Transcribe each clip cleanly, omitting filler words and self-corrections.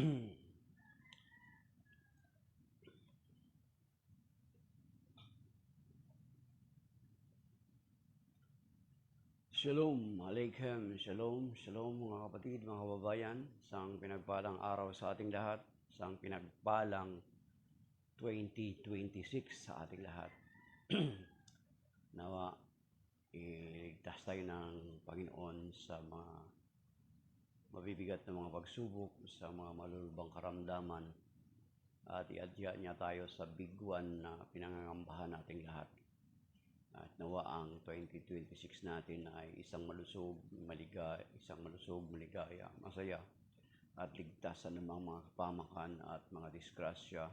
Shalom Alaikum, Shalom, Shalom mga kapatid, mga kababayan. Isang pinagpalang araw sa ating lahat, isang pinagpalang 2026 sa ating lahat. Nawa, iligtas tayo ng Panginoon sa mga mabibigat na mga pagsubok, sa mga malulubang karamdaman, at iadya niya tayo sa biguan na pinangangambahan nating lahat. At nawa ang 2026 natin ay isang malusog, maligaya, masaya, at ligtas sa namang mga kapamakan at mga disgrasya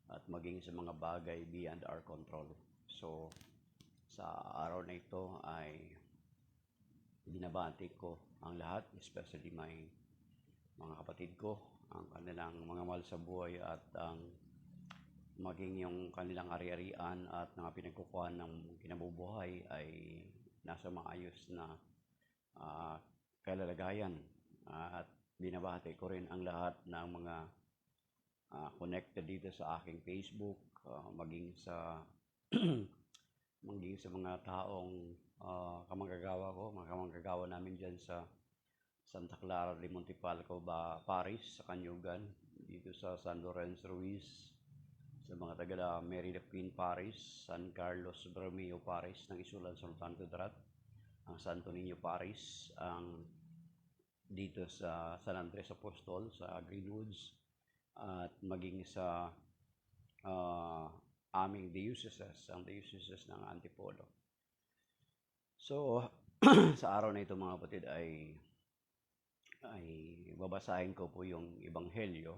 at maging sa mga bagay beyond our control. So, sa araw na ito ay binabati ko ang lahat, especially my mga kapatid ko, ang kanilang mga mahal sa buhay at ang maging yung kanilang ari-arian at mga pinagkukuhan ng kinabubuhay ay nasa maayos na kalalagayan. At binabati ko rin ang lahat ng mga connected dito sa aking Facebook, maging sa mga taong kamanggagawa ko, mga kamanggagawa namin dyan sa Santa Clara de Montipalco, Paris, sa Canyugan, dito sa San Lorenzo Ruiz, sa mga taga Mary the Queen Paris, San Carlos Borromeo Paris ng Isulan Sultan Kudarat, ang Santo Niño Paris, ang dito sa San Andres Apostol sa Greenwoods, at maging sa aming dioceses, ang dioceses ng Antipolo. So, sa araw na ito mga kapatid ay babasahin ko po yung Ebanghelyo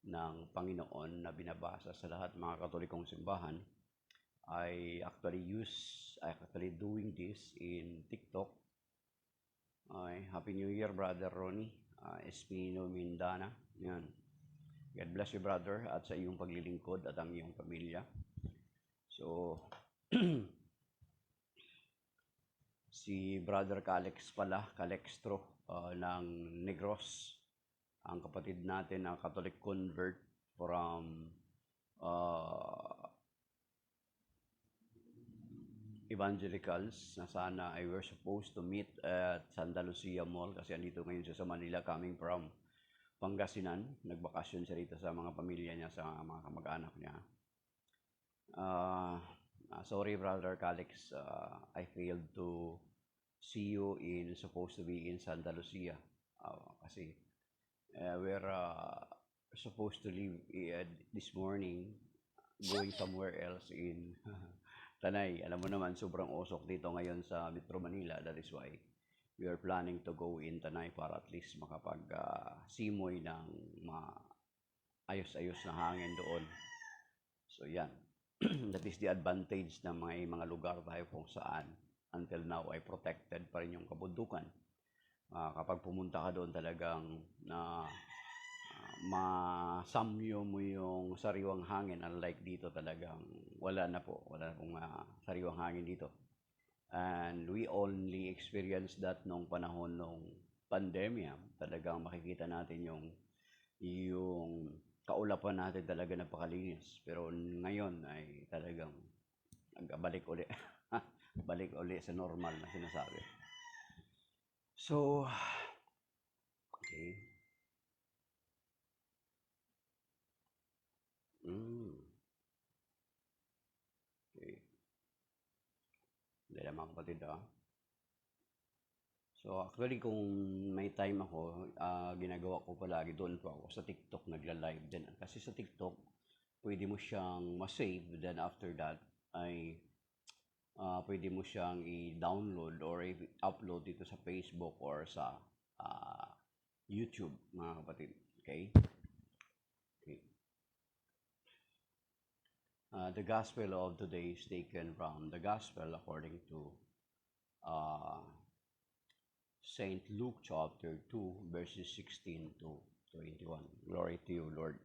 ng Panginoon na binabasa sa lahat mga Katolikong simbahan. I actually doing this in TikTok. Happy New Year, Brother Ronnie, Espino Mindana. Yan. God bless you, brother, at sa iyong paglilingkod at ang iyong pamilya. So, si Brother Calextro ng Negros, ang kapatid natin na Catholic convert from evangelicals, na sana I were supposed to meet at Santa Lucia Mall kasi andito ngayon siya sa Manila coming from Pangasinan. Nagbakasyon siya rito sa mga pamilya niya, sa mga kamag-anak niya. Sorry Brother Calix, I failed to see you supposed to be in Santa Lucia kasi we're supposed to leave this morning, going somewhere else in Tanay. Alam mo naman, sobrang usok dito ngayon sa Metro Manila. That is why we are planning to go in Tanay para at least makapag-simoy ng ayos-ayos na hangin doon. So yan. That is the advantage na may mga lugar tayo kung saan until now ay protected pa rin yung kabundukan. Kapag pumunta ka doon talagang masamyo mo yung sariwang hangin, unlike dito talagang wala na pong sariwang hangin dito. And we only experienced that nung panahon nung pandemya. Talagang makikita natin yung kaulapan natin talaga napakalinis. Pero ngayon ay talagang balik uli. Balik uli sa normal na sinasabi. So, okay. Okay. Dahil mga kapatid So, actually kung may time ako, ginagawa ko palagi, doon po ako sa TikTok nagla-live din. Kasi sa TikTok, pwede mo siyang ma-save, then after that ay pwede mo siyang i-download or i-upload dito sa Facebook or sa YouTube, mga kapatid. Okay? Okay. The Gospel of today is taken from the Gospel according to St. Luke chapter 2, verses 16 to 21. Glory to you, Lord.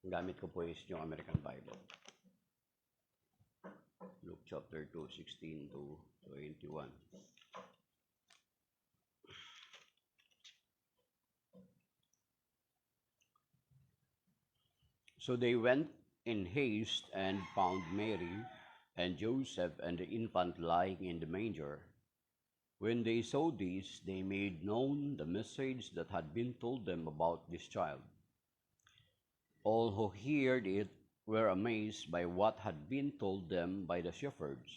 Gamit ko po is yung American Bible. Luke chapter 2, 16 to 21. So they went in haste and found Mary and Joseph and the infant lying in the manger. When they saw this, they made known the message that had been told them about this child. All who heard it were amazed by what had been told them by the shepherds.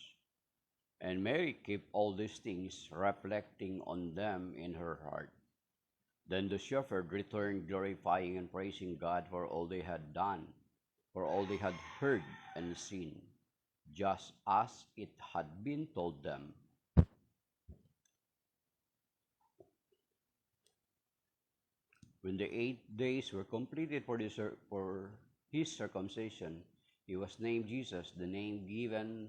And Mary kept all these things, reflecting on them in her heart. Then the shepherd returned, glorifying and praising God for all they had done, for all they had heard and seen, just as it had been told them. When the 8 days were completed for his circumcision, he was named Jesus, the name given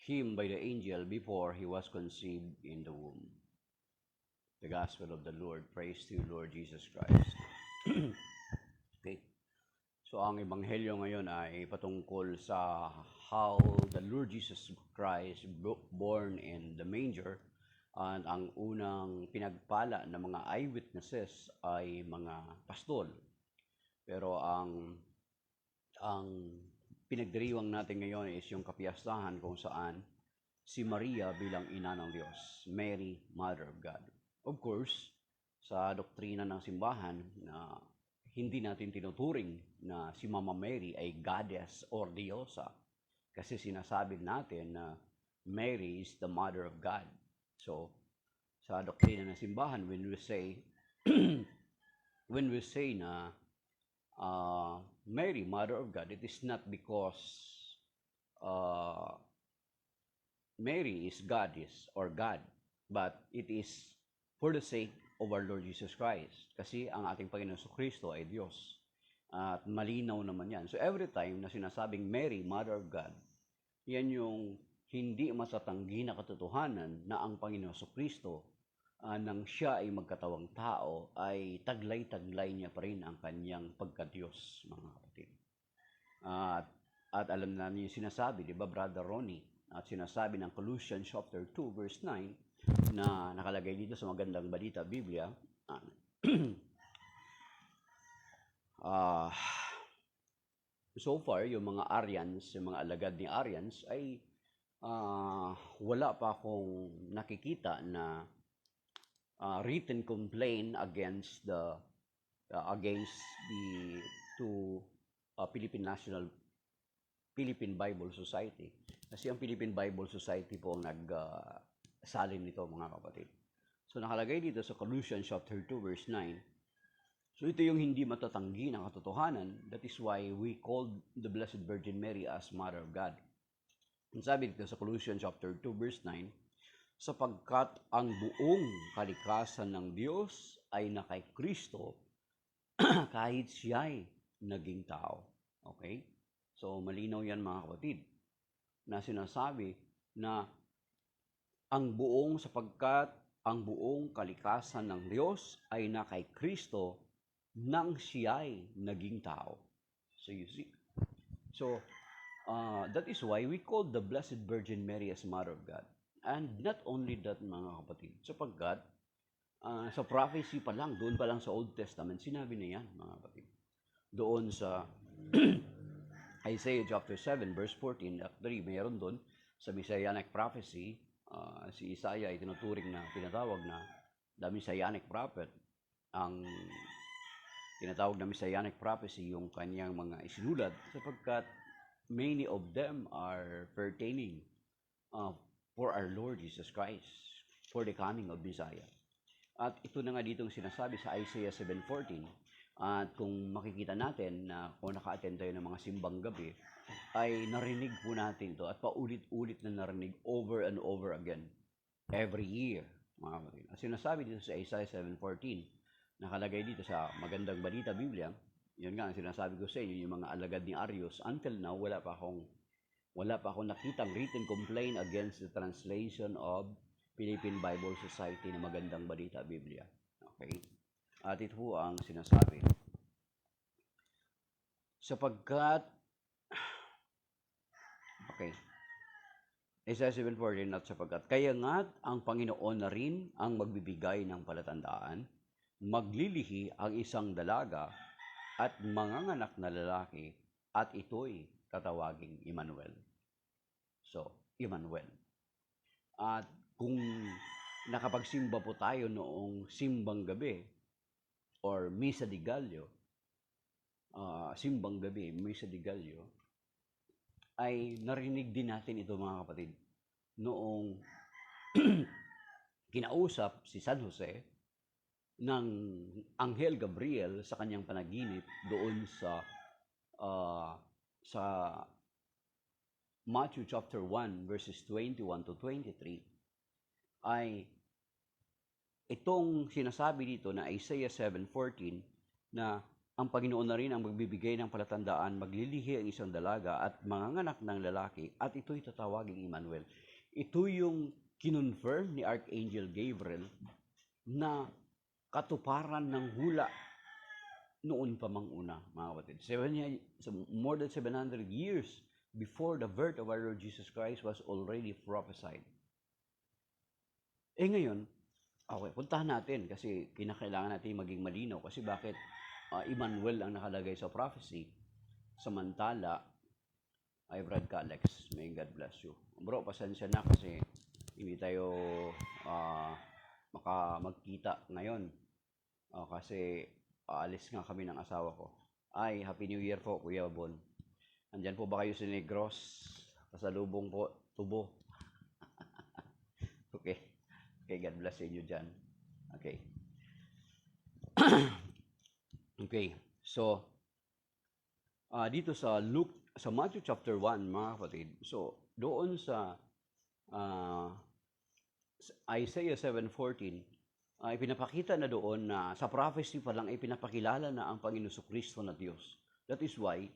him by the angel before he was conceived in the womb. The Gospel of the Lord. Praise to you, Lord Jesus Christ. Okay. So ang ebanghelyo ngayon ay patungkol sa how the Lord Jesus Christ born in the manger, and ang unang pinagpala ng mga eyewitnesses ay mga pastol. Pero ang pinagdiriwang natin ngayon is yung kapiyastahan kung saan si Maria bilang ina ng Diyos, Mary, Mother of God. Of course, sa doktrina ng simbahan na hindi natin tinuturing na si Mama Mary ay goddess or diyosa, kasi sinasabi natin na Mary is the Mother of God. So, sa doktrina ng simbahan, when we say na Mary, Mother of God, it is not because Mary is goddess or God, but it is for the sake of our Lord Jesus Christ. Kasi ang ating Panginoon Kristo ay Diyos. At malinaw naman yan. So every time na sinasabing Mary, Mother of God, yan yung hindi matatanggi na katotohanan na ang Panginoon Kristo, nang siya ay magkatawang tao, ay taglay-taglay niya pa rin ang kanyang pagka-Diyos, mga kapatid. At alam na niyo yung sinasabi, di ba, Brother Ronnie? At sinasabi ng Colossians chapter 2, verse 9, na nakalagay dito sa Magandang Balita Biblia. So far, yung mga Arians, yung mga alagad ni Arians ay wala pa akong nakikita na written complaint against the two Philippine Bible Society. Kasi ang Philippine Bible Society po ang salin nito, mga kapatid. So nakalagay dito sa Colossians chapter 2 verse 9. So ito yung hindi matatanggi na katotohanan. That is why we called the Blessed Virgin Mary as Mother of God. Ang sabi dito sa Colossians chapter 2 verse 9, sapagkat ang buong kalikasan ng Diyos ay na kay Kristo kahit siya'y naging tao. Okay? So malinaw yan, mga kapatid, na sinasabi na sapagkat ang buong kalikasan ng Diyos ay na kay Kristo nang siya'y naging tao. So you see. So that is why we call the Blessed Virgin Mary as Mother of God. And not only that, mga kapatid, sapagkat sa prophecy pa lang, doon pa lang sa Old Testament, sinabi na yan, mga kapatid. Doon sa Isaiah chapter 7 verse 14, actually mayroon doon sa Messianic prophecy. Si Isaiah ay tinatawag na the Messianic prophet. Ang tinatawag na Messianic prophecy yung kanyang mga isinulat, sapagkat many of them are pertaining for our Lord Jesus Christ, for the coming of Messiah. At ito na nga ditong sinasabi sa Isaiah 7:14. At kung makikita natin na kung naka-attend tayo ng mga simbang gabi, ay narinig po natin ito at paulit-ulit na narinig over and over again every year, mga kapatid. At sinasabi dito sa Isaiah 7:14, nakalagay dito sa Magandang Balita Biblia, yun nga ang sinasabi ko sa inyo, yung mga alagad ni Arius, until now, wala pa akong nakitang written complaint against the translation of Philippine Bible Society na Magandang Balita Biblia. Okay? At ito po ang sinasabi. Sapagkat, okay, Isaiah 7:14, not sapagkat, kaya nga't ang Panginoon na rin ang magbibigay ng palatandaan, maglilihi ang isang dalaga at manganganak na lalaki at ito'y tatawaging Emmanuel. So, Emmanuel. At kung nakapagsimba po tayo noong simbang gabi or Misa di Gallo, simbang gabi, Misa di Gallo, ay narinig din natin ito mga kapatid noong kinausap si San Jose ng Anghel Gabriel sa kanyang panaginip doon sa Matthew chapter 1 verses 21 to 23 ay itong sinasabi dito na Isaiah 7:14 na ang Panginoon na rin ang magbibigay ng palatandaan, maglilihi ang isang dalaga at manganganak ng lalaki at ito'y tatawaging Emmanuel. Ito yung kinonfirm ni Archangel Gabriel na katuparan ng hula noon pa mang una, mga kapatid. More than 700 years before the birth of our Lord Jesus Christ was already prophesied. Ngayon, okay, puntahan natin kasi kinakailangan natin maging malinaw kasi bakit Emmanuel ang nakalagay sa prophecy. Samantala, ay Brad Alex, may God bless you. Bro, pasensya na kasi hindi tayo magkita ngayon. Kasi aalis nga kami ng asawa ko. Ay, Happy New Year po, Kuya Bon. Andyan po ba kayo sa Negros? Pasalubong po, Tubo. Okay. Okay, God bless you dyan. Okay. Okay, so dito sa Matthew chapter 1, mga kapatid, so doon sa Isaiah 7:14, ay pinapakita na doon na sa prophecy pa lang ay pinapakilala na ang Panginoon Kristo na Diyos. That is why,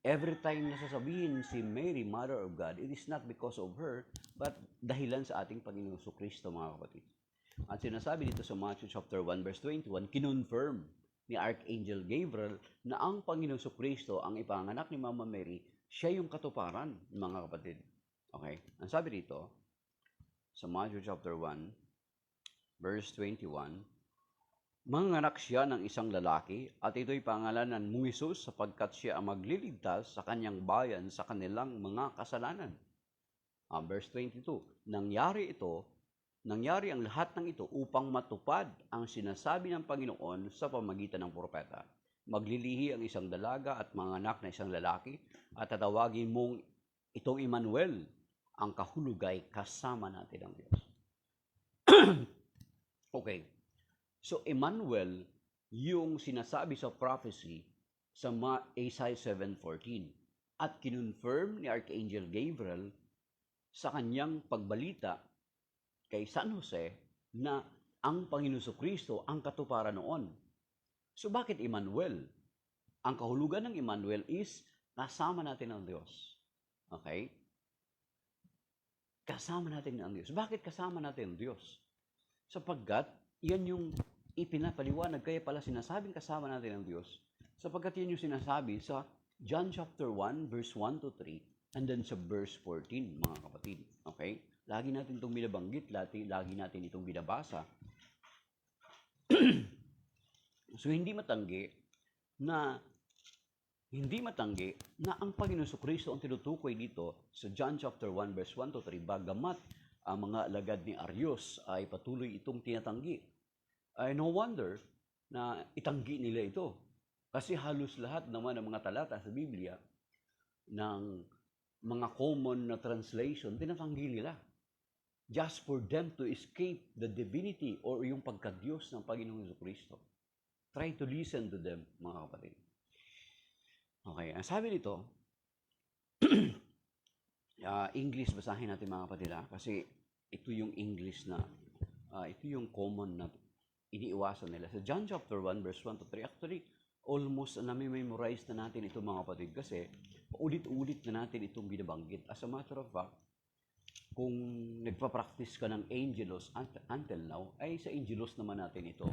every time na sasabihin si Mary, Mother of God, it is not because of her, but dahilan sa ating Panginoon Kristo, mga kapatid. At sinasabi dito sa Matthew chapter 1 verse 21, kinonfirm ni Archangel Gabriel na ang Panginoon Kristo ang ipanganak ni Mama Mary, siya yung katuparan, mga kapatid. Okay? Ang sabi dito sa Matthew chapter 1 verse 21, manganganak siya ng isang lalaki at ito'y pangalanan mong Jesus sapagkat siya ang magliligtas sa kanyang bayan sa kanilang mga kasalanan. Verse 22, nangyari ang lahat ng ito upang matupad ang sinasabi ng Panginoon sa pamagitan ng propeta. Maglilihi ang isang dalaga at manganak na isang lalaki at tatawagin mong itong Emmanuel, ang kahulugay kasama natin ang Diyos. Okay. So Emmanuel, yung sinasabi sa prophecy sa Isaiah 7:14 at kinonfirm ni Archangel Gabriel sa kanyang pagbalita kay San Jose na ang Panginoon Kristo ang katuparan noon. So bakit Emmanuel? Ang kahulugan ng Emmanuel is kasama natin ang Diyos. Okay? Kasama natin ang Diyos. Bakit kasama natin ang Diyos? Sapagkat yan yung ipinapaliwanag, kaya pala sinasabing kasama natin ang Diyos, sapagkat yan yung sinasabi sa John chapter 1, verse 1 to 3, and then sa verse 14, mga kapatid. Okay? Lagi natin itong binabanggit, lagi natin itong binabasa. So, hindi matanggi na ang Panginoon Kristo ang tinutukoy dito sa John chapter 1, verse 1 to 3, bagamat ang mga alagad ni Arius ay patuloy itong tinatanggi. Ay no wonder na itanggi nila ito. Kasi halos lahat naman ng mga talata sa Biblia ng mga common na translation, tinatanggi nila. Just for them to escape the divinity or yung pagka-Diyos ng Panginoong Kristo. Try to listen to them, mga kapatid. Okay, ang sabi nito, English basahin natin mga kapatid kasi ito yung English na, ito yung common na iniiwasan nila. Sa John chapter 1 verse 1 to 3, actually, almost nami-memorize na natin ito mga kapatid kasi ulit-ulit na natin itong binabanggit. As a matter of fact, kung nagpa-practice ka ng Angelos until now, ay sa Angelos naman natin ito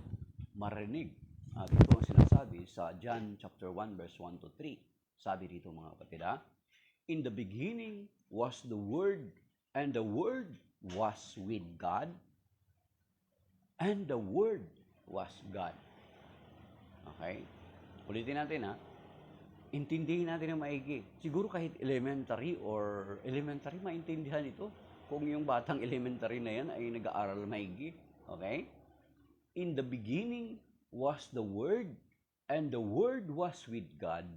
marinig. At ito ang sinasabi sa John chapter 1 verse 1 to 3. Sabi dito mga kapatid, in the beginning was the Word, and the Word was with God, and the Word was God. Okay? Ulitin natin intindihin natin ng maigi. Siguro kahit elementary, maintindihan ito. Kung yung batang elementary na yan ay nag-aaral maigi. Okay? In the beginning was the Word, and the Word was with God,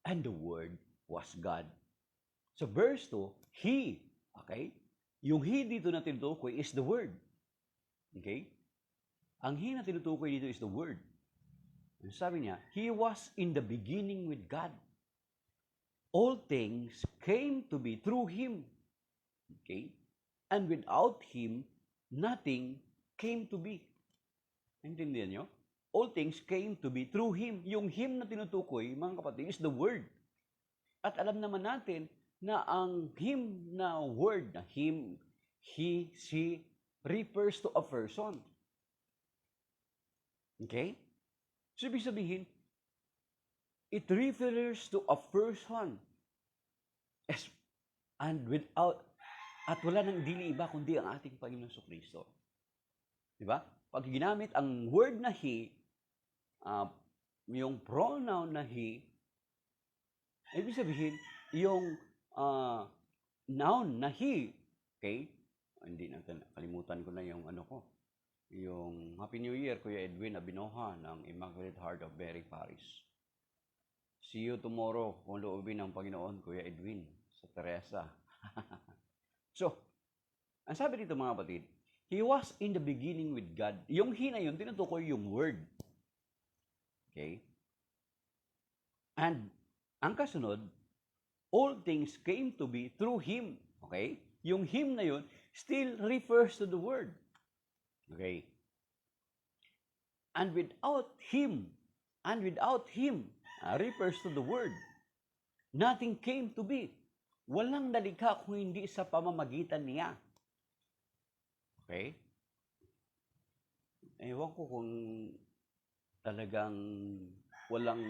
and the Word was God. So verse 2, He, okay? Yung He dito na tinutukoy is the Word. Okay? Ang He na tinutukoy dito is the Word. Sabi niya, He was in the beginning with God. All things came to be through Him. Okay? And without Him, nothing came to be. Naintindihan niyo? All things came to be through Him. Yung Him na tinutukoy, mga kapatid, is the Word. At alam naman natin na ang Him na word, na Him, He, she, refers to a person. Okay? So, ibig sabihin, it refers to a person. And without, at wala nang dili iba kundi ang ating Panginoon Kristo. Diba? Pag ginamit ang word na He, yung pronoun na He, ibig sabihin, yung noun na He, okay? Hindi natin, kalimutan ko na yung ano ko. Yung Happy New Year, Kuya Edwin Abinoha ng Immaculate Heart of Mary Parish. See you tomorrow, kung loobin ng Panginoon, Kuya Edwin, sa Teresa. So, ang sabi dito mga kapatid, He was in the beginning with God. Yung He na yun, tinutukoy yung Word. Okay? And, ang kasunod, all things came to be through Him. Okay? Yung Him na yun still refers to the Word. Okay? And without Him, refers to the Word. Nothing came to be. Walang nalikha kung hindi sa pamamagitan niya. Okay? Ewan ko kung talagang walang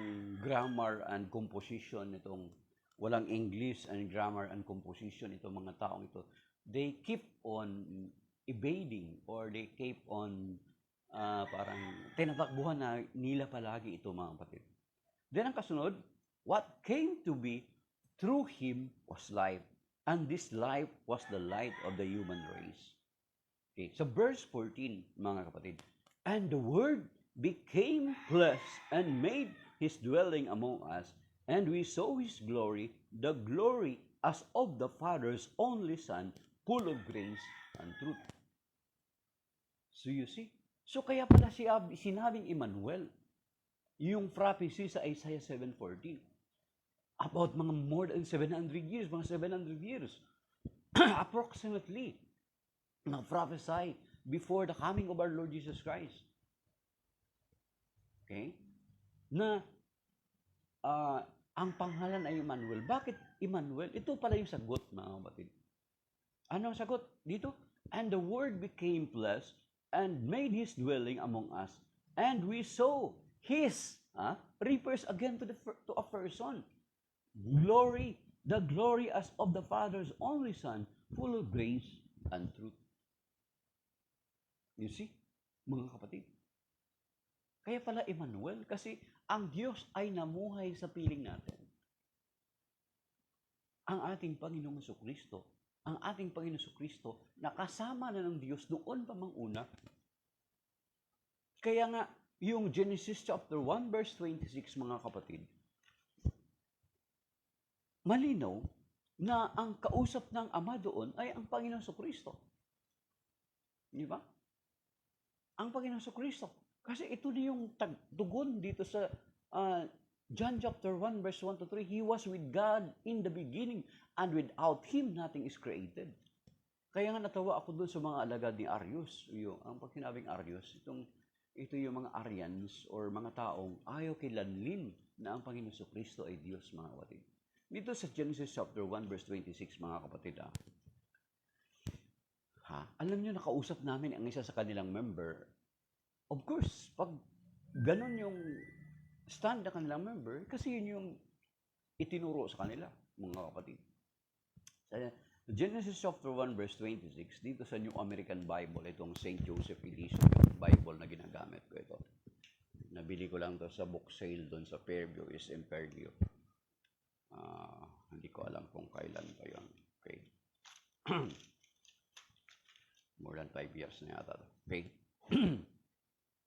grammar and composition itong, walang English and grammar and composition itong mga taong ito. They keep on evading or they keep on parang tinatakbuhan na nila palagi ito mga kapatid. Then ang kasunod, what came to be through Him was life. And this life was the light of the human race. Okay, so verse 14 mga kapatid, and the Word became flesh and made His dwelling among us, and we saw His glory, the glory as of the Father's only Son, full of grace and truth. So you see, so kaya pala sinabing Emmanuel, yung prophecy sa Isaiah 7:14, about mga more than 700 years, approximately, na prophesy before the coming of our Lord Jesus Christ. Okay? Na ang pangalan ay Emmanuel. Bakit Emmanuel? Ito pala yung sagot, mga kapatid. Ano ang sagot dito? And the Word became flesh and made His dwelling among us. And we saw His, refers again to a person. Glory, the glory as of the Father's only Son, full of grace and truth. You see, mga kapatid. Kaya pala Emmanuel, kasi ang Diyos ay namuhay sa piling natin. Ang ating Panginoong Jesucristo, nakasama na ng Diyos doon pa mang una. Kaya nga, yung Genesis chapter 1 verse 26, mga kapatid, malinaw na ang kausap ng Ama doon ay ang Panginoong Jesucristo. Di ba? Ang Panginoong Jesucristo. Kasi ito na yung tugon dito sa John chapter 1 verse 1 to 3. He was with God in the beginning, and without Him nothing is created. Kaya nga natawa ako doon sa mga alagad ni Arius. Ang pag sinabing Arius, ito yung mga Arians or mga taong ayaw kilanlin na ang Panginoong Jesucristo ay Diyos, mga kapatid. Dito sa Genesis chapter 1 verse 26, mga kapatid, alam nyo, nakausap namin ang isa sa kanilang member. Of course, pag ganun yung stand na kanilang member, kasi yun yung itinuro sa kanila, mga kapatid. Genesis chapter 1 verse 26, dito sa New American Bible, itong St. Joseph Edition, yung Bible na ginagamit ko ito. Nabili ko lang to sa book sale doon sa Fairview is Imperio. ko alam kung kailan pa yun. Okay. More than 5 years na yata. Okay.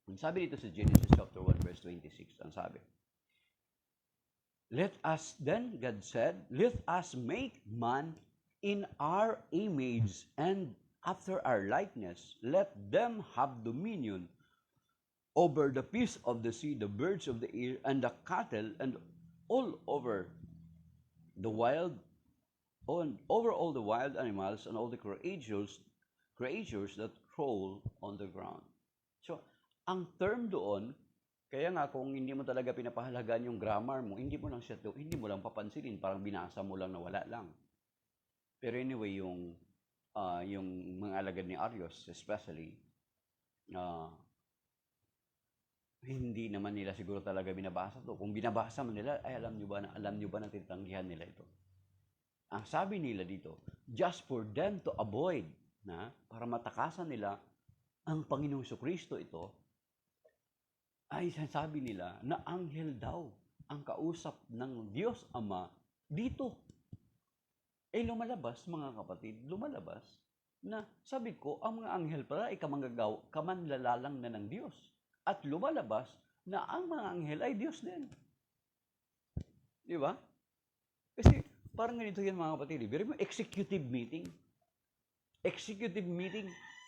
Ang sabi dito sa Genesis chapter 1 verse 26, ang sabi, let us then, God said, let us make man in our image and after our likeness. Let them have dominion over the fish of the sea, the birds of the air, and the cattle, and all over the wild, over all the wild animals, and all the creatures that crawl on the ground. So, ang term doon, kaya nga kung hindi mo talaga pinapahalagan yung grammar mo, hindi mo lang papansinin, parang binasa mo lang na wala lang. Pero anyway, yung mga alagad ni Arius, especially, hindi naman nila siguro talaga binabasa to. Kung binabasa mo nila, ay alam nyo ba na tinatanggihan nila ito? Ang sabi nila dito, just for them to avoid, para matakasan nila ang Panginoong Kristo ito, ay sabi nila na anghel daw ang kausap ng Diyos Ama dito. Lumalabas, mga kapatid, na sabi ko, ang mga anghel pala ay kamanlalalang na ng Diyos. At lumalabas na ang mga anghel ay Diyos din. Di ba? Kasi parang ganito yan, mga kapatid. Pero executive meeting.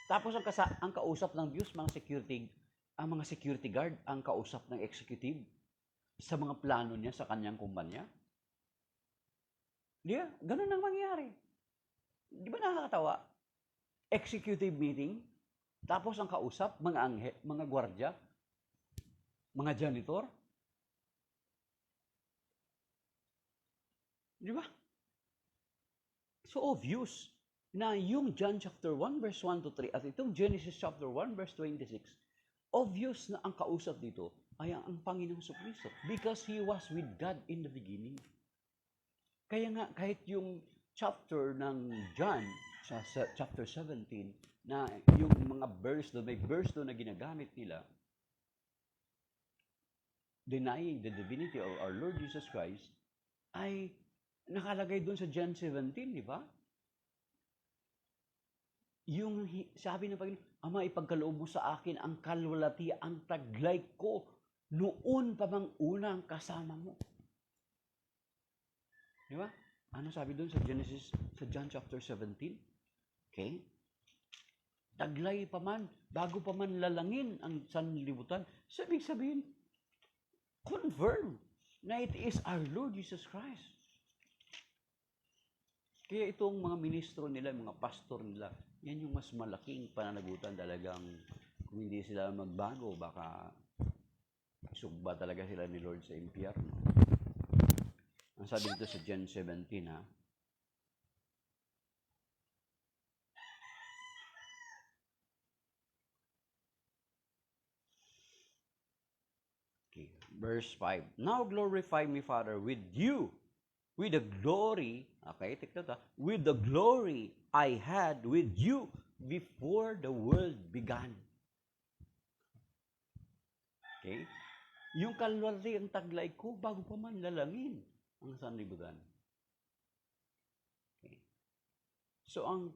Tapos ang kausap ng Diyos, ang mga security guard ang kausap ng executive sa mga plano niya sa kanyang kumpanya. Di ba? Ganun ang mangyayari. Di ba nakakatawa? Executive meeting, tapos ang kausap, mga anghel, mga gwardya, mga janitor. Di ba? So obvious na yung John chapter 1 verse 1 to 3 at itong Genesis chapter 1 verse 26, obvious na ang kausap dito ay ang Panginoong Kristo because He was with God in the beginning. Kaya nga, kahit yung chapter ng John, sa chapter 17, na yung mga verse doon, may verse doon na ginagamit nila, denying the divinity of our Lord Jesus Christ, ay nakalagay doon sa John 17, di ba? Yung sabi ng Panginoon, Ama, ipagkaloob mo sa akin ang kalwalati, ang taglay ko, noon pa bang unang kasama mo. Di ba? Ano sabi doon sa Genesis, sa John chapter 17? Okay? Taglay pa man, bago pa man lalangin ang sanlibutan, sabihin, confirm na it is our Lord Jesus Christ. Kaya itong mga ministro nila, mga pastor nila, yan yung mas malaking pananagutan talagang kung hindi sila magbago, baka sugba talaga sila ni Lord sa impyerno. Ang sabi dito sa John 17, ha? Okay, verse 5. Now glorify me, Father, with you, with the glory, okay, with the glory I had with you before the world began. Okay? Yung kalwalati ang taglay ko bago pa man lalangin ang sanlibutan. Okay. So ang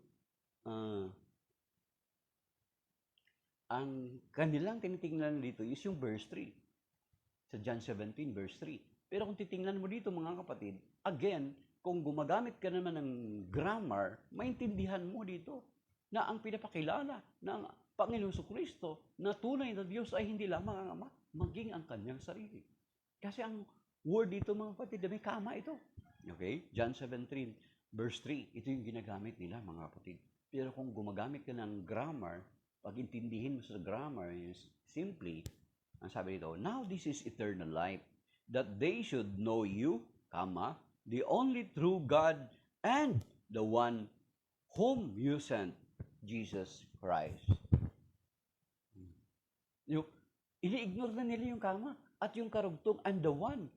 kanilang tinitingnan dito is yung verse 3. Sa John 17 verse 3. Pero kung titingnan mo dito, mga kapatid, again, kung gumagamit ka naman ng grammar, maintindihan mo dito na ang pinapakilala ng Panginoong Kristo na tunay na Diyos ay hindi lamang ang Ama, maging ang kanyang sarili. Kasi ang word dito, mga kapatid, may kama ito. Okay? John 17, verse 3, ito yung ginagamit nila, mga kapatid. Pero kung gumagamit ka ng grammar, pag intindihin mo sa grammar, is simply, ang sabi dito, now this is eternal life, that they should know you, the only true God and the one whom you sent, Jesus Christ. Ini-ignore na nila yung kama at yung karugtong, and the one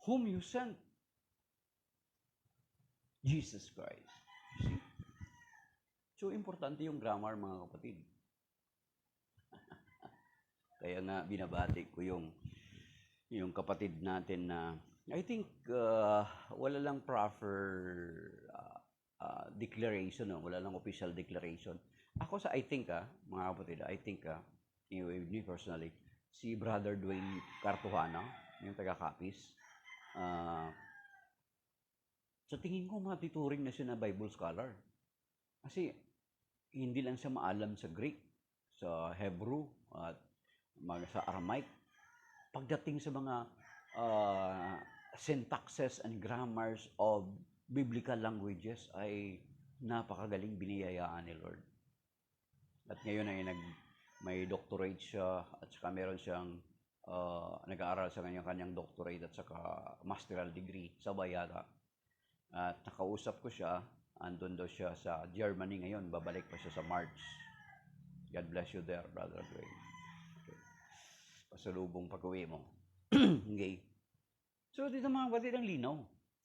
whom you sent, Jesus Christ. See? So, importante yung grammar, mga kapatid. Kaya nga binabati ko yung kapatid natin na I think wala lang proper declaration, no? Wala lang official declaration. Ako sa I think mga kapatid, I think me personally, si Brother Dwayne Cartuhana, yung taga-Capiz, ah, sa tingin ko matituring na siya na Bible scholar. Kasi hindi lang siya maalam sa Greek, sa Hebrew, at sa Aramaic. Pagdating sa mga uh, syntaxes and grammars of biblical languages ay napakagaling biniyayaan ni Lord. At ngayon ay may doctorate siya at saka meron siyang nag-aaral sa kanyang doctorate at saka masteral degree sa Bayata. At nakausap ko siya, andun daw siya sa Germany ngayon, babalik pa siya sa March. God bless you there, Brother Dwayne. Okay. Pasalubong pag-uwi mo. Okay. So, dito mga kapatid ang linaw.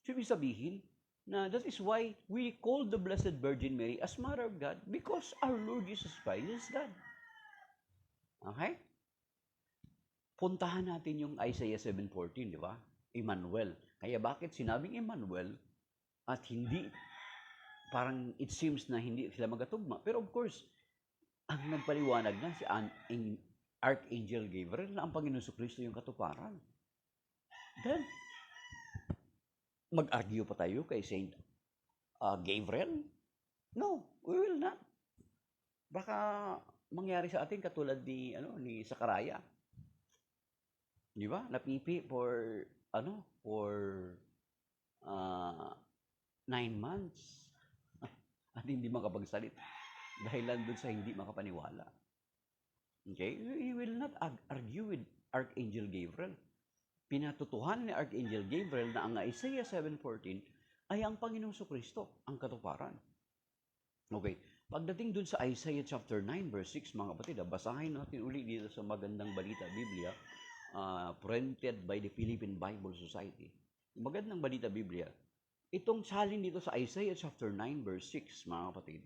So, ibig sabihin na that is why we call the Blessed Virgin Mary as Mother of God because our Lord Jesus Christ is God. Okay? Puntahan natin yung Isaiah 7:14, di ba? Emmanuel. Kaya bakit sinabing Emmanuel at hindi, parang it seems na hindi sila magkatugma. Pero of course, ang nagpaliwanag na si Archangel Gabriel na ang Panginoon Kristo yung katuparan. Then, mag-argue pa tayo kay Saint Gabriel? No, we will not. Baka mangyari sa atin katulad ni Sakaraya. Di ba? Napipi for 9 months at hindi makapagsalita dahilan doon sa hindi makapaniwala. Okay? We will not argue with Archangel Gabriel. Pinatutuhanan ni Archangel Gabriel na ang Isaiah 7:14 ay ang Panginoong Kristo, ang katuparan. Okay. Pagdating dun sa Isaiah chapter 9 verse 6, mga kapatid, basahin natin uli dito sa Magandang Balita Biblia, printed by the Philippine Bible Society. Magandang Balita Biblia. Itong salin dito sa Isaiah chapter 9 verse 6, mga kapatid.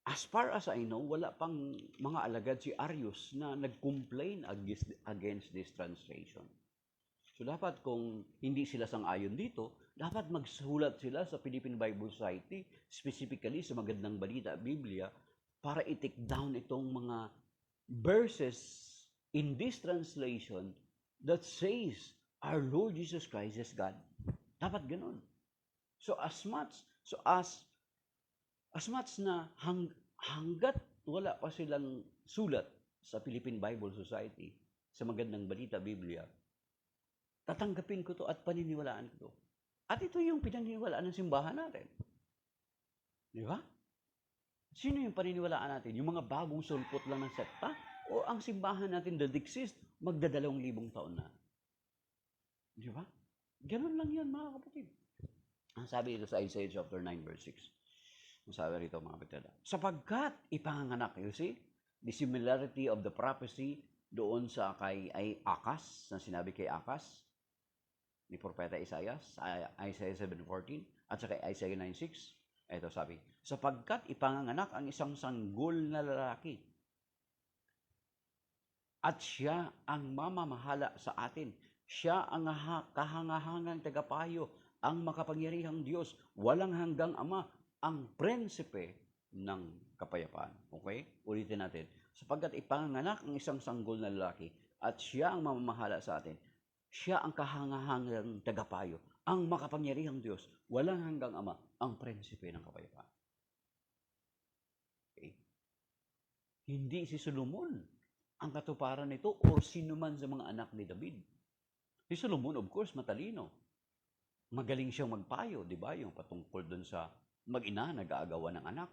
As far as I know, wala pang mga alagad si Arius na nag-complain against this translation. So dapat kung hindi sila sang-ayon dito, dapat magsulat sila sa Philippine Bible Society, specifically sa Magandang Balita Biblia, para i-take down itong mga verses in this translation that says, our Lord Jesus Christ is God. Dapat ganun. So as much na hanggat wala pa silang sulat sa Philippine Bible Society, sa Magandang Balita Biblia, tatanggapin ko to at paniniwalaan ko to. At ito yung pinaniniwalaan ng simbahan natin. Di ba? Sino yung paniniwalaan natin? Yung mga bagong sulpot lang ng sekta? O ang simbahan natin that exists, magda2,000 taon na? Di ba? Ganun lang yan, mga kapatid. Ang sabi ito sa Isaiah chapter 9 verse 6. Sabi rito, mga kapatid, sapagkat ipanganak, you see, the similarity of the prophecy doon sa kay Akas, na sinabi kay Akas, ni Propeta Isaiah 7:14, at sa kay Isaiah 9:6, ito sabi, sapagkat ipanganak ang isang sanggol na lalaki, at siya ang mamamahala sa atin. Siya ang kahangahangang tagapayo, ang makapangyarihang Diyos, walang hanggang Ama, ang prinsipe ng kapayapaan. Okay? Ulitin natin. Sapagkat ipanganak ang isang sanggol na lalaki at siya ang mamamahala sa atin. Siya ang kahangahangang tagapayo, ang makapangyarihang Diyos, walang hanggang Ama, ang prinsipe ng kapayapaan. Okay? Hindi si Solomon ang katuparan nito o sino man sa mga anak ni David. Si Solomon, of course, matalino. Magaling siyang magpayo, di ba? Yung patungkol doon sa mag-ina, nag-aagawa ng anak.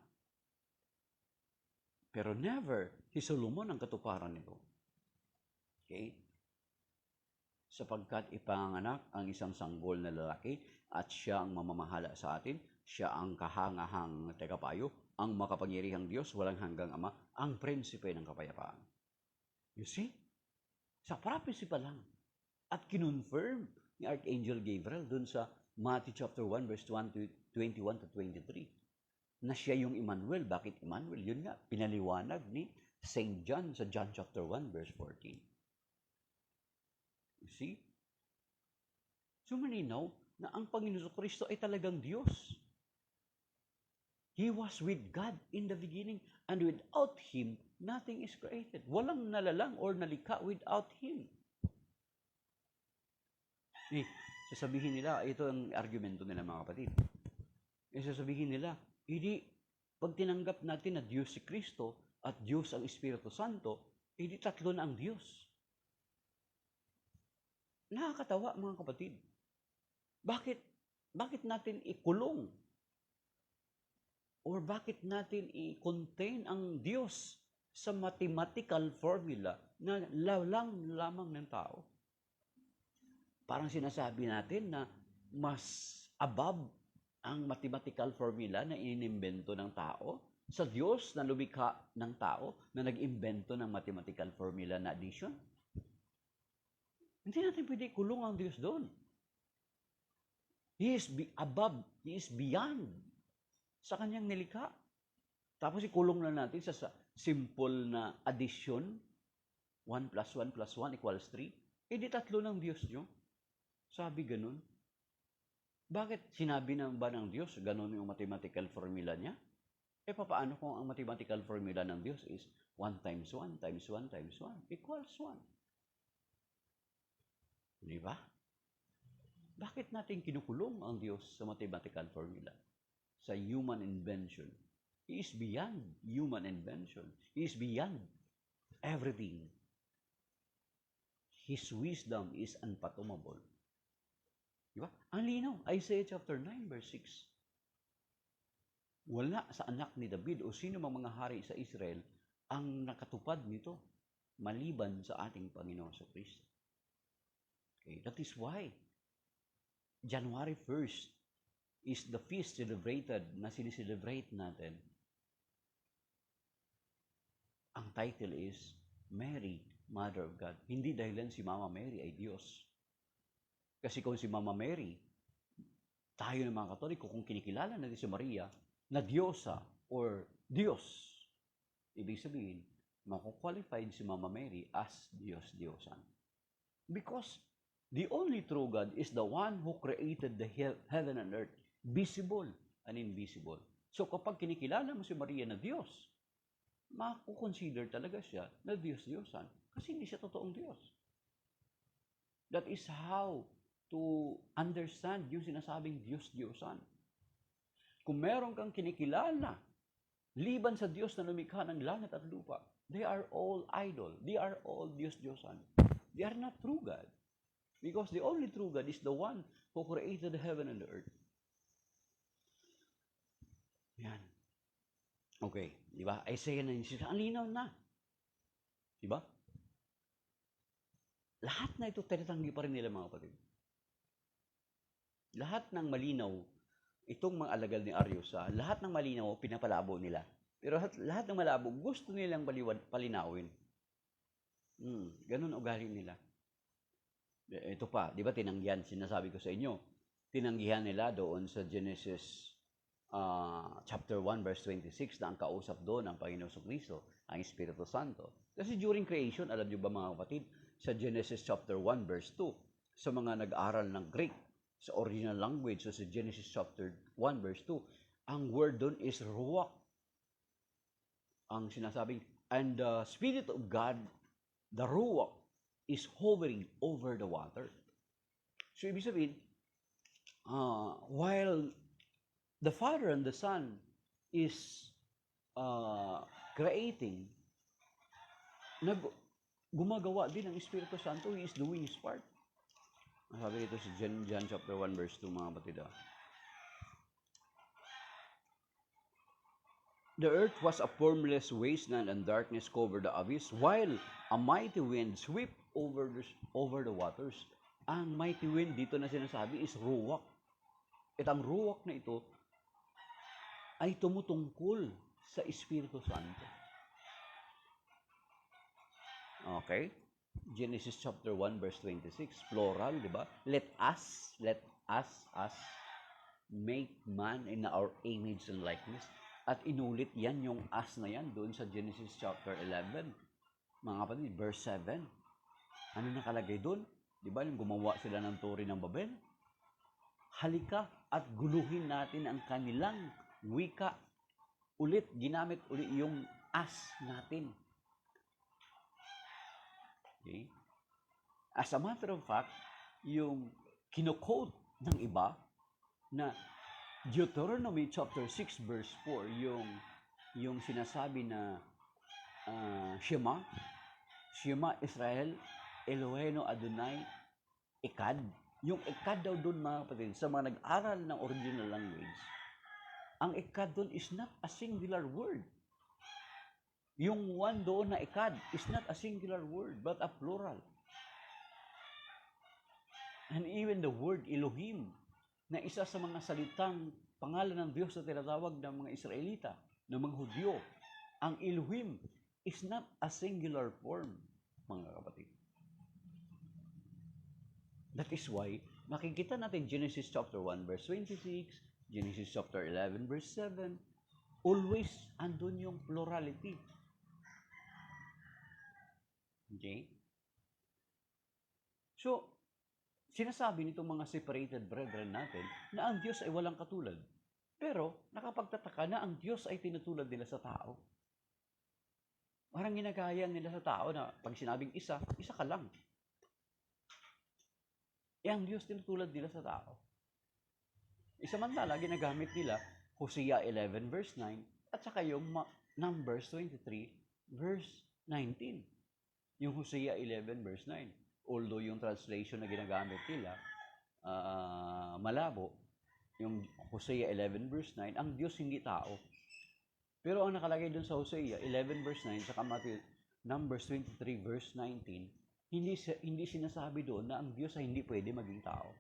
Pero never si Solomon ang katuparan nito. Okay? Sapagkat ipanganak ang isang sanggol na lalaki at siya ang mamamahala sa atin, siya ang kahangahang tagapayo, ang makapangyarihang Diyos, walang hanggang Ama, ang prinsipe ng kapayapaan. You see? Sa prophecy pa lang. At kinonfirm ni Archangel Gabriel dun sa Matthew chapter 1 verse 21 to 23 na siya yung Emmanuel. Bakit Emmanuel? Yun nga, pinaliwanag ni St. John sa John chapter 1 verse 14. You see? So malinaw na ang Panginoon Kristo ay talagang Diyos. He was with God in the beginning, and without Him, nothing is created. Walang nalalang or nalikha without Him. Sasabihin nila, ito ang argumento nila mga kapatid. Sasabihin nila, hindi, pag tinanggap natin na Diyos si Kristo at Diyos ang Espiritu Santo, hindi tatlo na ang Diyos. Nakakatawa mga kapatid. Bakit natin ikulong? Or bakit natin i-contain ang Diyos sa mathematical formula na lamang ng tao? Parang sinasabi natin na mas above ang mathematical formula na inimbento ng tao sa Diyos na lumikha ng tao na nag-imbento ng mathematical formula na addition. Hindi natin pwede kulong ang Diyos doon. He is above, He is beyond sa kanyang nilikha. Tapos ikulong na natin sa simple na addition, 1 plus 1 plus 1 equals 3. Di tatlo ng Diyos nyo. Sabi ganun. Bakit sinabi na ba ng Diyos, ganun yung mathematical formula niya? Paano kung ang mathematical formula ng Diyos is 1 times 1 times 1 times 1 equals 1? Di ba? Bakit natin kinukulong ang Diyos sa mathematical formula? Sa human invention. He is beyond human invention. He is beyond everything. His wisdom is unfathomable. Diba? Ang linaw, Isaiah chapter 9 verse 6. Wala sa anak ni David o sino mang mga hari sa Israel ang nakatupad nito maliban sa ating Panginoon sa Kristo. Okay, that is why January 1st is the feast celebrated na sinicelebrate natin. Ang title is Mary, Mother of God. Hindi dahilan si Mama Mary ay Diyos. Kasi kung si Mama Mary, tayo ng mga Katoliko, kung kinikilala natin si Maria na Diyosa or Diyos, ibig sabihin, makukwalified si Mama Mary as Diyos-Diyosan. Because the only true God is the one who created the heaven and earth, visible and invisible. So kapag kinikilala mo si Maria na Diyos, makukonsider talaga siya na Diyos-Diyosan kasi hindi siya totoong Diyos. That is how to understand yung sinasabing Diyos-Diyosan. Kung meron kang kinikilala, liban sa Diyos na lumikha ng langit at lupa, they are all idol. They are all Diyos-Diyosan. They are not true God. Because the only true God is the one who created the heaven and the earth. Yan. Okay, di ba? Isaiah 9:6, ang linaw na. Di ba? Lahat na ito tinatanggi pa rin nila mga kapatid. Lahat ng malinaw, itong mga alagad ni Aryosa, lahat ng malinaw, pinapalabo nila. Pero lahat ng malabo, gusto nilang palinawin. Ganun ugali nila. Ito pa, di ba tinanggihan, sinasabi ko sa inyo, tinanggihan nila doon sa Genesis chapter 1 verse 26 na ang kausap doon ang Panginoon Kristo, ang Espiritu Santo. Kasi during creation, alam niyo ba mga kapatid, sa Genesis chapter 1 verse 2, sa mga nag-aaral ng Greek, sa original language, so sa Genesis chapter 1 verse 2, ang word doon is ruach. Ang sinasabing, and the Spirit of God, the ruach, is hovering over the water. So, ibig sabihin, while the Father and the Son is creating, gumagawa din ang Espiritu Santo. He is doing his part. Sabi dito sa John chapter 1 verse 2 mga kapatid. The earth was a formless wasteland and darkness covered the abyss while a mighty wind swept over the waters. Ang mighty wind dito na sinasabi is ruwak. At ang ruwak na ito ay tumutungkol sa Espiritu Santo. Okay? Genesis chapter 1 verse 26, plural, di ba? Let us make man in our image and likeness. At inulit yan, yung us na yan, doon sa Genesis chapter 11. Mga kapatid, verse 7. Ano nakalagay doon? Di ba, yung gumawa sila ng turi ng Babel? halika at guluhin natin ang kanilang wika. Ulit, ginamit ulit yung as natin. Okay? As a matter of fact, yung kino-quote ng iba na Deuteronomy chapter 6 verse 4, yung sinasabi na Shema Israel, Eloheinu Adonai, Echad. Yung Echad daw doon, mga kapatid, sa mga nag-aral ng original language, ang Echad doon is not a singular word. Yung one doon na Echad is not a singular word, but a plural. And even the word Elohim, na isa sa mga salitang pangalan ng Diyos na tinatawag ng mga Israelita, ng mga Hudyo, ang Elohim is not a singular form, mga kapatid. That is why, makikita natin Genesis chapter 1 verse 26, Genesis chapter 11 verse 7, always andun yung plurality. Okay? So, sinasabi nitong mga separated brethren natin na ang Diyos ay walang katulad. Pero, nakapagtataka na ang Diyos ay tinutulad nila sa tao. Parang ginagaya nila sa tao na pag sinabing isa, isa ka lang. Ang Diyos tinutulad nila sa tao. Isamantala, ginagamit nila Hosea 11 verse 9 at saka yung Numbers 23 verse 19. Yung Hosea 11 verse 9. Although yung translation na ginagamit nila, malabo, yung Hosea 11 verse 9, ang Diyos hindi tao. Pero ang nakalagay dun sa Hosea 11 verse 9 saka Numbers 23 verse 19, hindi sinasabi doon na ang Diyos ay hindi pwede maging tao.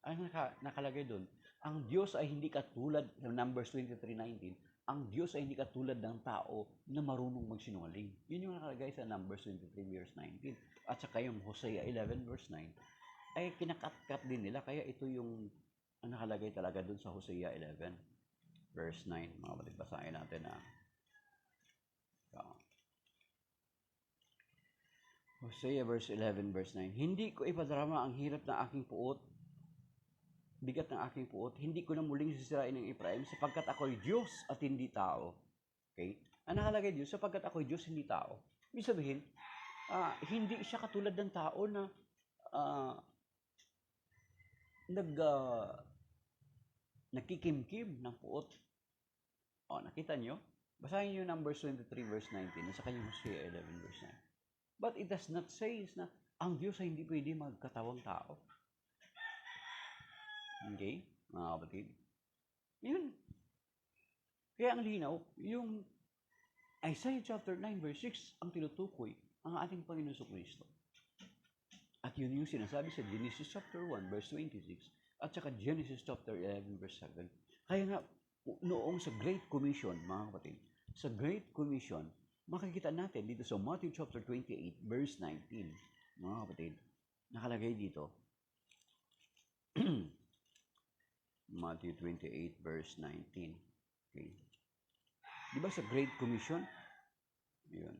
Ang nakalagay doon, ang Diyos ay hindi katulad ng Numbers 23:19. Ang Diyos ay hindi katulad ng tao na marunong magsinungaling. Yun yung nakalagay sa Numbers 23 verse 19. At saka yung Hosea 11 verse 9 ay kinakat-kat din nila, kaya ito yung nakalagay talaga doon sa Hosea 11 verse 9. Mga kapatid, basahin natin na Hosea verse 11 verse 9. Hindi ko ipadrama ang hirap ng aking puot, bigat ng aking puot. Hindi ko na muling sisirain ng Ephraim sapagkat ako'y Diyos at hindi tao. Okay? Ang nakalagay Diyos, sapagkat ako'y Diyos, hindi tao. Ibig sabihin, hindi siya katulad ng tao na nagkikimkim ng puot. Nakita nyo? Basahin nyo Numbers 23 verse 19 sa kanyang Hosea 11 verse 9. But it does not say na ang Diyos ay hindi pwede magkatawang tao. Okay? Mga kapatid. Yun. Kaya ang linaw, yung Isaiah chapter 9 verse 6 ang tinutukoy ang ating Panginoon Kristo. At yun yung sinasabi sa Genesis chapter 1 verse 26 at saka Genesis chapter 11 verse 7. Kaya nga, noong sa Great Commission, mga kapatid, sa Great Commission, makikita natin dito sa Matthew chapter 28 verse 19, mga kapatid, nakalagay dito, Matthew 28 verse 19. Okay. Di ba sa Great Commission? Yun.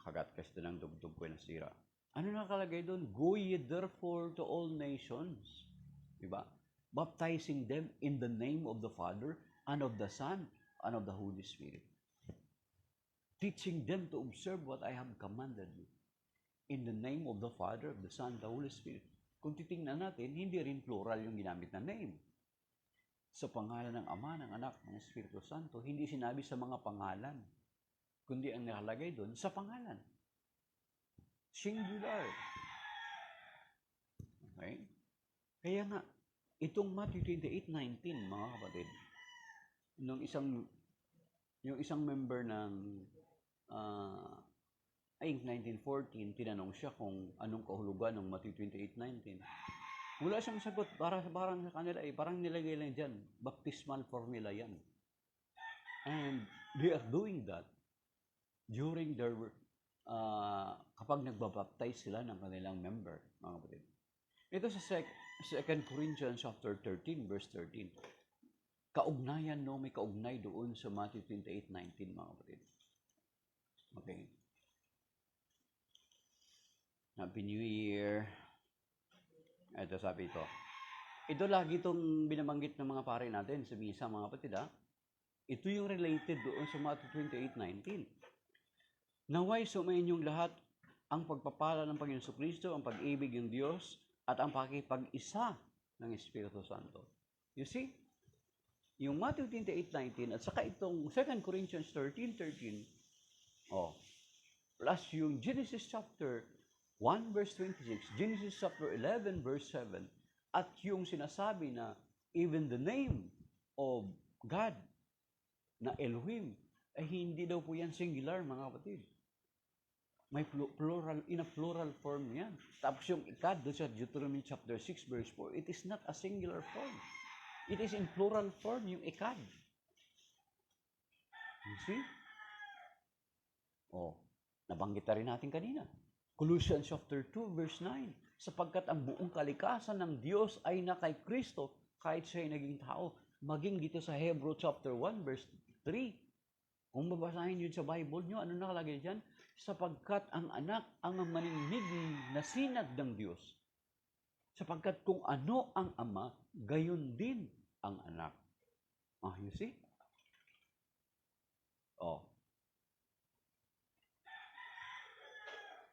Kagat kasi ng dugtog ko na sira. Ano nakalagay doon? Go ye therefore to all nations. Di ba? Baptizing them in the name of the Father and of the Son and of the Holy Spirit. Teaching them to observe what I have commanded you. In the name of the Father, of the Son, the Holy Spirit. Kung titingnan natin, hindi rin plural yung ginamit na name. Sa pangalan ng Ama, ng Anak, ng Espiritu Santo, hindi sinabi sa mga pangalan, kundi ang nakalagay doon sa pangalan. Singular. Okay? Kaya nga, itong Matthew 28:19, mga kapatid, yung isang member ng 1914, tinanong siya kung anong kahulugan ng Matthew 28:19. Wala siyang sagot. Parang sa kanila, parang nilagay lang dyan. Baptismal formula yan. And they are doing that during their, kapag nagbabaptize sila ng kanilang member, mga kapatid. Ito sa 2 Corinthians chapter 13, verse 13. Kaugnayan, no? May kaugnay doon sa Matthew 28:19, mga kapatid. Okay. Happy New Year. Ito sabi ito. Ito lagi itong binabanggit ng mga pare natin sa misa, mga kapatid, ha? Ito yung related doon sa Matthew 28:19. Naway sumainyong lahat ang pagpapala ng Panginoon Kristo, ang pag-ibig ng Diyos, at ang pakikipag-isa ng Espiritu Santo. You see? Yung Matthew 28:19 at saka itong 2 Corinthians 13:13, plus yung Genesis chapter 1 verse 26, Genesis chapter 11 verse 7, at yung sinasabi na even the name of God na Elohim, ay hindi daw po yan singular, mga kapatid. May plural, in a plural form yan. Tapos yung ikad, doon sa Deuteronomy chapter 6 verse 4, it is not a singular form. It is in plural form, yung ikad. You see? Nabanggit na rin natin kanina. Colossians chapter 2 verse 9, sapagkat ang buong kalikasan ng Diyos ay na kay Kristo, kahit siya ay naging tao. Maging dito sa Hebrew chapter 1 verse 3. Kung babasahin yun sa Bible nyo, ano nakalagay dyan? Sapagkat ang anak ang maningnig na sinag ng Diyos. Sapagkat kung ano ang ama, gayon din ang anak. You see?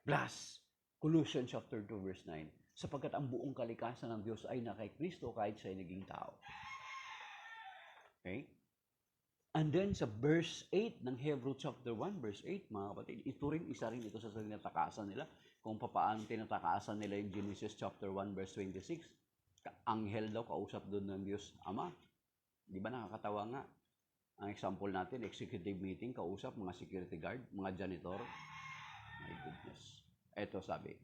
Plus, Colossians chapter 2 verse 9, sapagkat ang buong kalikasan ng Diyos ay na kay Kristo kahit siya ay naging tao. Okay? And then sa verse 8 ng Hebrew chapter 1 verse 8, mga kapatid, isa rin ito sa tinatakasan nila, kung paano tinatakasan nila yung Genesis chapter 1 verse 26. Anghel daw kausap doon ng Diyos Ama. Di ba nakakatawa nga? Ang example natin, executive meeting, kausap mga security guard, mga janitor. My goodness. Ito sabi,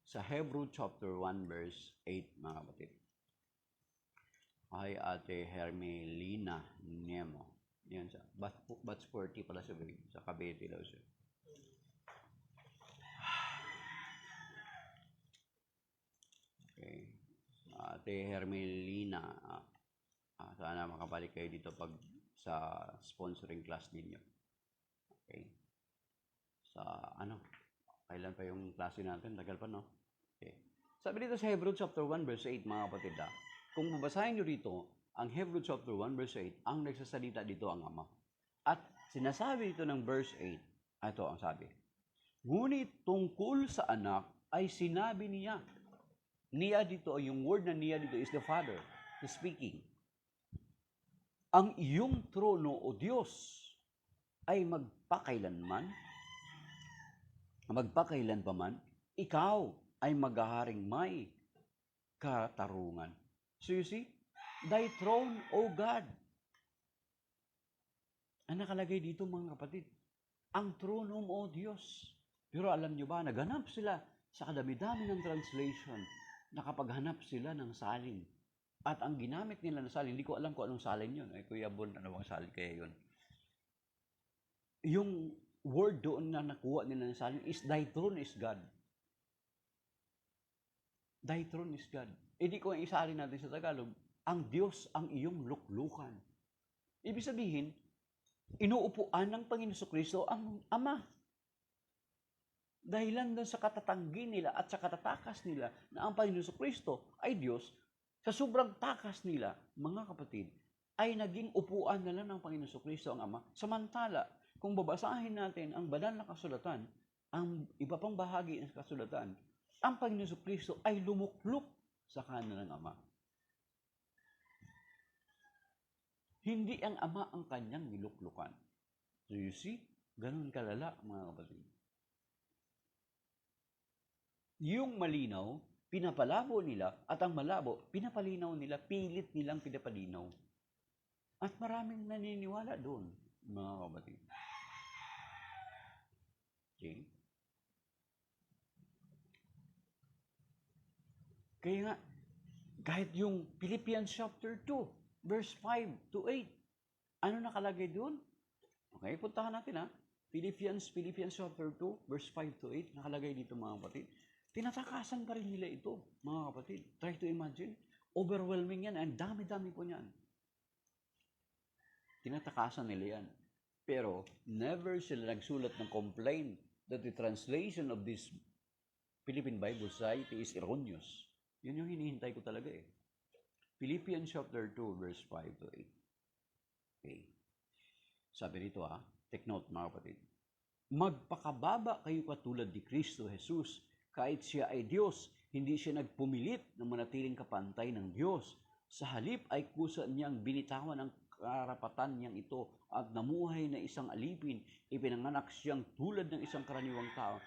sa Hebrew chapter 1 verse 8, mga kapatid. Ay Ate Hermelina Nemo. Yan siya. Batch 40 pala siya, sa Cavite daw siya. Okay. Ate Hermelina, sana makabalik kayo dito pag sa sponsoring class ninyo. Okay. Kailan pa yung klase natin? Tagal pa, no? Okay. Sabi dito sa Hebrew chapter 1 verse 8, mga kapatid, kung babasahin nyo dito, ang Hebrew chapter 1 verse 8, ang nagsasalita dito ang Ama. At sinasabi dito ng verse 8, ito ang sabi, ngunit tungkol sa anak ay sinabi niya. Niya dito, yung word na niya dito is the Father, the speaking. Ang iyong trono, o Diyos, ay magpakailan pa man, ikaw ay maghaharing may katarungan. So you see, thy throne, O God. Ang nakalagay dito, mga kapatid, ang trono mo, O Diyos. Pero alam nyo ba, naghanap sila sa kadami-dami ng translation, nakapaghanap sila ng salin. At ang ginamit nila na salin, hindi ko alam kung anong salin yun. Kuya Bon, ano bang salin kaya yun? Yung word doon na nakuha nila ng salin is, thy throne is God. Thy throne is God. Di ko ang isalin natin sa Tagalog, ang Diyos ang iyong luklukan. Ibig sabihin, inuupuan ng Panginoon Kristo ang Ama. Dahilan doon sa katatanggi nila at sa katatakas nila na ang Panginoon Kristo ay Diyos, sa sobrang takas nila, mga kapatid, ay naging upuan na lang ng Panginoon Kristo ang Ama. Samantala, kung babasahin natin ang banal na kasulatan, ang iba pang bahagi ng kasulatan, ang Panginoon Kristo ay lumukluk sa kanan ng Ama. Hindi ang Ama ang kanyang niluklukan. So you see, ganun kalala, mga kapatid. Yung malinaw, pinapalabo nila, at ang malabo, pinapalinaw nila, pilit nilang pinapalinaw. At maraming naniniwala doon, mga kapatid. Okay? Kaya nga, kahit yung Philippians chapter 2, verse 5 to 8, ano nakalagay doon? Okay, puntahan natin Philippians chapter 2, verse 5 to 8, nakalagay dito, mga kapatid. Tinatakasan pa rin nila ito, mga kapatid. Try to imagine. Overwhelming yan. Ang dami-dami po niyan. Tinatakasan nila yan. Pero, never sila nagsulat ng complaint that the translation of this Philippine Bible Society is erroneous. Yun yung hinihintay ko talaga eh. Philippians chapter 2, verse 5 to 8. Okay. Sabi rito take note mga kapatid. Magpakababa kayo katulad ni Kristo Jesus, kahit siya ay Diyos, hindi siya nagpumilit na manatiling kapantay ng Diyos. Sa halip ay kusa niyang binitawan ang karapatan niyang ito at namuhay na isang alipin, ipinanganak siyang tulad ng isang karaniwang tao.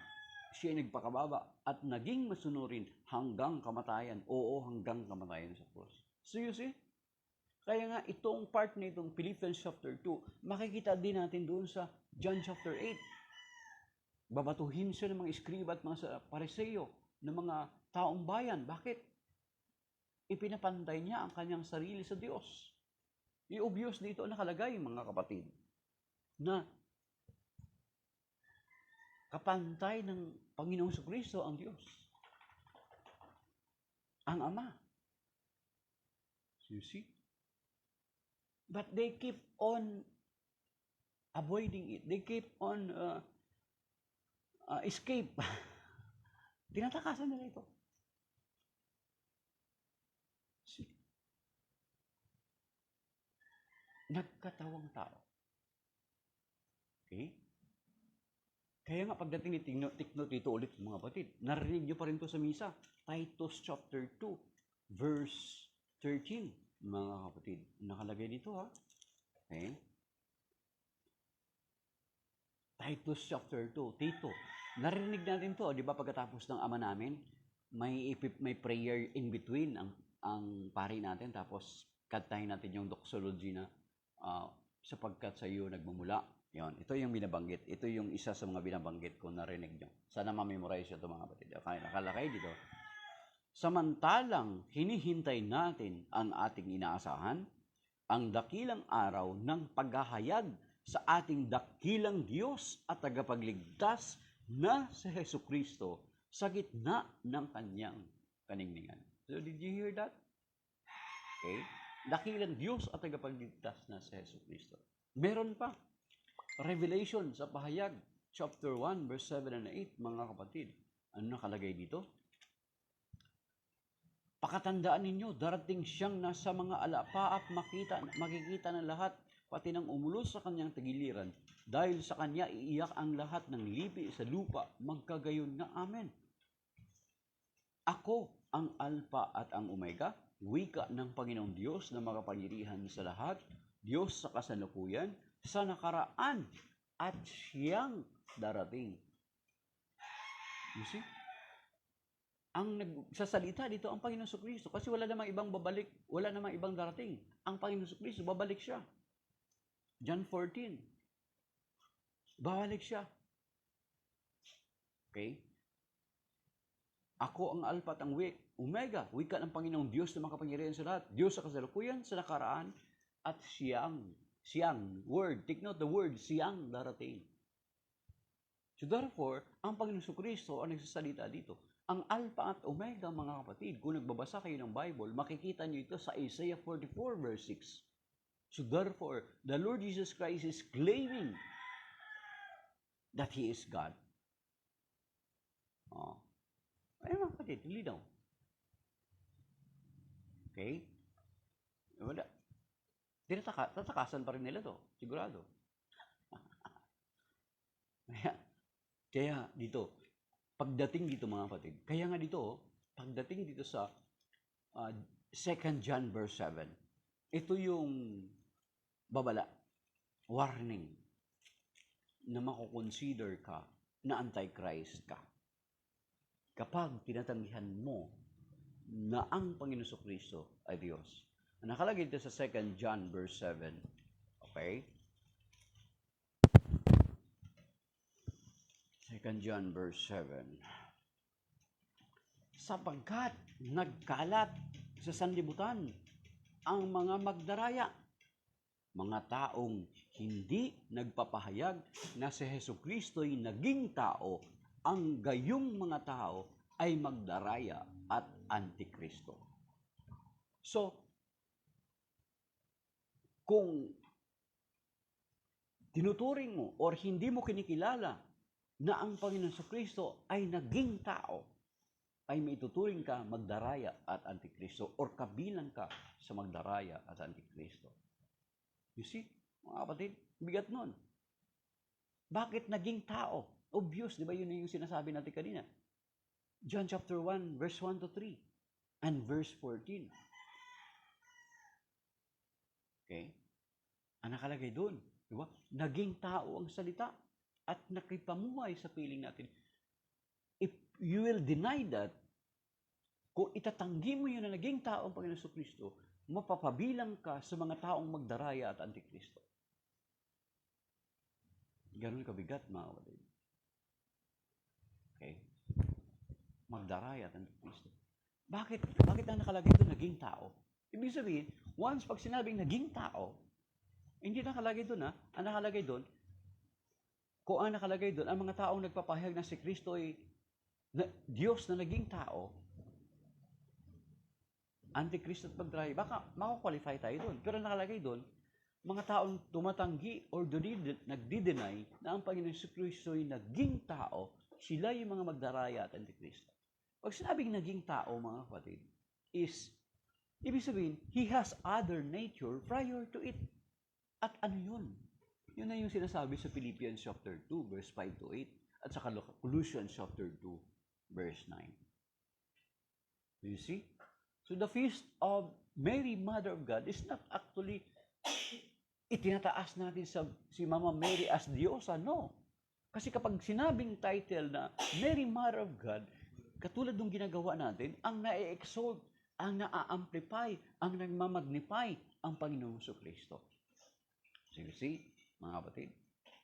Siya ay nagpakababa at naging masunurin hanggang kamatayan. Oo, hanggang kamatayan sa cross. So you see? Kaya nga itong part na itong Philippians chapter 2, makikita din natin doon sa John chapter 8. Babatuhin siya ng mga iskriba at mga pariseo, ng mga taong bayan. Bakit? Ipinapantay niya ang kanyang sarili sa Diyos. I-obvious dito nakalagay, mga kapatid, na kapantay ng Panginoong Kristo ang Diyos. Ang Ama. You see? But they keep on avoiding it. They keep on escape. Tinatakasan nila ito. See? Nagkatawang tao. Okay? Kaya nga pagdating ni Tikno dito ulit mga kapatid, narinig niyo pa rin to sa misa. Titus chapter 2, verse 13, mga kapatid. Nakalagay dito Okay? Titus chapter 2, Tito. Narinig natin to, di ba pagkatapos ng Ama namin, may prayer in between ang pari natin, tapos kantahin natin yung doxology na sapagkat sa iyo nagmumula. Yon, ito yung binabanggit. Ito yung isa sa mga binabanggit ko narinig nyo. Sana ma-memorize ito mga kapatid. Okay, nakalakay dito. Samantalang hinihintay natin ang ating inaasahan, ang dakilang araw ng paghahayag sa ating dakilang Diyos at tagapagligtas na si Jesucristo sa gitna ng kanyang kaningningan. So did you hear that? Okay? Dakilang Diyos at tagapagligtas na si Jesucristo. Meron pa. Revelation sa pahayag, chapter 1, verse 7 and 8, mga kapatid. Ano nakalagay dito? Pakatandaan ninyo, darating siyang nasa mga alapaap makikita ng lahat, pati ng umulos sa kanyang tagiliran. Dahil sa kanya iiyak ang lahat ng lipi sa lupa, magkagayon nga. Amen. Ako ang Alpha at ang Omega, wika ng Panginoong Diyos na makapangyarihan sa lahat, Diyos sa kasalukuyan, sa nakaraan, at siyang darating. You see? Ang nagsasalita dito ang Panginoong Kristo kasi wala namang ibang babalik, wala namang ibang darating. Ang Panginoong Kristo, babalik siya. John 14. Babalik siya. Okay? Ako ang Alpha at ang Omega, wika ng Panginoong Diyos na makapangyarihan sa lahat, Diyos sa kasalukuyan, sa nakaraan, at siyang, word, take note the word, siyang darating. So therefore, ang Panginoong Kristo ang nagsasalita dito. Ang Alpha at Omega, mga kapatid, kung nagbabasa kayo ng Bible, makikita niyo ito sa Isaiah 44 verse 6. So therefore, the Lord Jesus Christ is claiming that He is God. Ay mga kapatid, linaw. Okay? Wala. Tatakasan pa rin nila to, sigurado. Kaya dito, pagdating dito mga kapatid, kaya nga dito, pagdating dito sa 2 John verse 7, ito yung babala, warning, na makukonsider ka na antichrist ka. Kapag tinatanggihan mo na ang Panginoon Kristo ay Diyos. Nakalagay dito sa 2 John verse 7. Okay? 2 John verse 7. Sapagkat nagkalat sa sanlibutan ang mga magdaraya, mga taong hindi nagpapahayag na si Jesucristo'y naging tao, ang gayong mga tao ay magdaraya at antikristo. So, kung tinuturing mo or hindi mo kinikilala na ang Panginoon Kristo ay naging tao, ay maituturing ka magdaraya at antikristo or kabilang ka sa magdaraya at antikristo. You see, mga kapatid, bigat nun. Bakit naging tao? Obvious, di ba yun yung sinasabi natin kanina? John chapter 1, verse 1 to 3 and verse 14. Okay? Ang nakalagay doon, di ba? Naging tao ang salita at nakipamuhay sa piling natin. If you will deny that, kung itatanggi mo yun na naging tao ang Panginoon Kristo, mapapabilang ka sa mga taong magdaraya at antikristo. Ganun kabigat, mga kapatid. Okay? Magdaraya at antikristo. Bakit ang nakalagay doon naging tao? Ibig sabihin, once pag sinabing naging tao, hindi nakalagay doon ang nakalagay doon, kung ang nakalagay doon, ang mga taong nagpapahayag na si Kristo ay Diyos na naging tao, antikristo at magdaraya, baka makakwalify tayo doon. Pero nakalagay doon, mga taong tumatanggi or nagdi-deny na ang Panginoon si Kristo ay naging tao, sila yung mga magdaraya at antikristo. Pag sinabing naging tao, mga kapatid, is, ibig sabihin, He has other nature prior to it. At ano yun? Yun na yung sinasabi sa Philippians chapter 2, verse 5 to 8, at sa Colossians chapter 2, verse 9. Do you see? So the feast of Mary, Mother of God, is not actually itinataas natin si Mama Mary as Diyosa, no. Kasi kapag sinabing title na Mary, Mother of God, katulad ng ginagawa natin, ang na-exalt, ang na-amplify, ang nagmamagnify ang Panginoong Kristo. So you see, mga kapatid,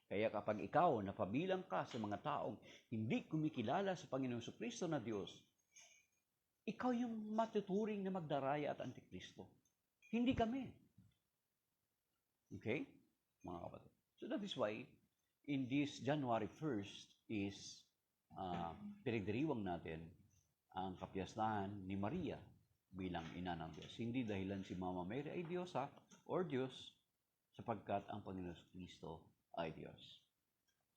kaya kapag ikaw napabilang ka sa mga taong hindi kumikilala sa Panginoong Kristo na Diyos, ikaw yung matuturing na magdaraya at antikristo. Hindi kami. Okay? Mga kapatid. So that is why, in this January 1st is pinagdiriwang natin ang kapiyastahan ni Maria bilang ina ng Diyos. Hindi dahilan si Mama Mary ay Diyosa or Diyos, sapagkat ang Panginoon Kristo ay Diyos.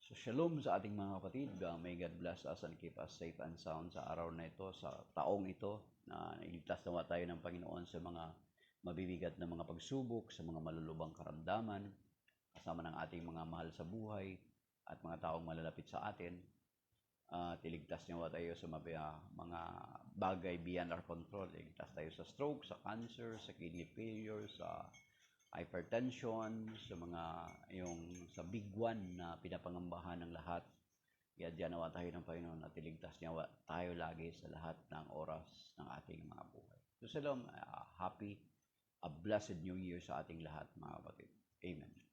So shalom sa ating mga kapatid. May God bless us and keep us safe and sound sa araw na ito, sa taong ito, na iligtas nawa tayo ng Panginoon sa mga mabibigat na mga pagsubok, sa mga malulubang karamdaman, kasama ng ating mga mahal sa buhay at mga taong malalapit sa atin. Iligtas nawa tayo sa mga bagay beyond our control. Iligtas tayo sa stroke, sa cancer, sa kidney failure, sa hypertension, sa big one na pinapangambahan ng lahat. Diyan nawa tayo ng Panginoon at iligtas nawa tayo lagi sa lahat ng oras ng ating mga buhay. So shalom, happy, a blessed new year sa ating lahat, mga kapatid. Amen.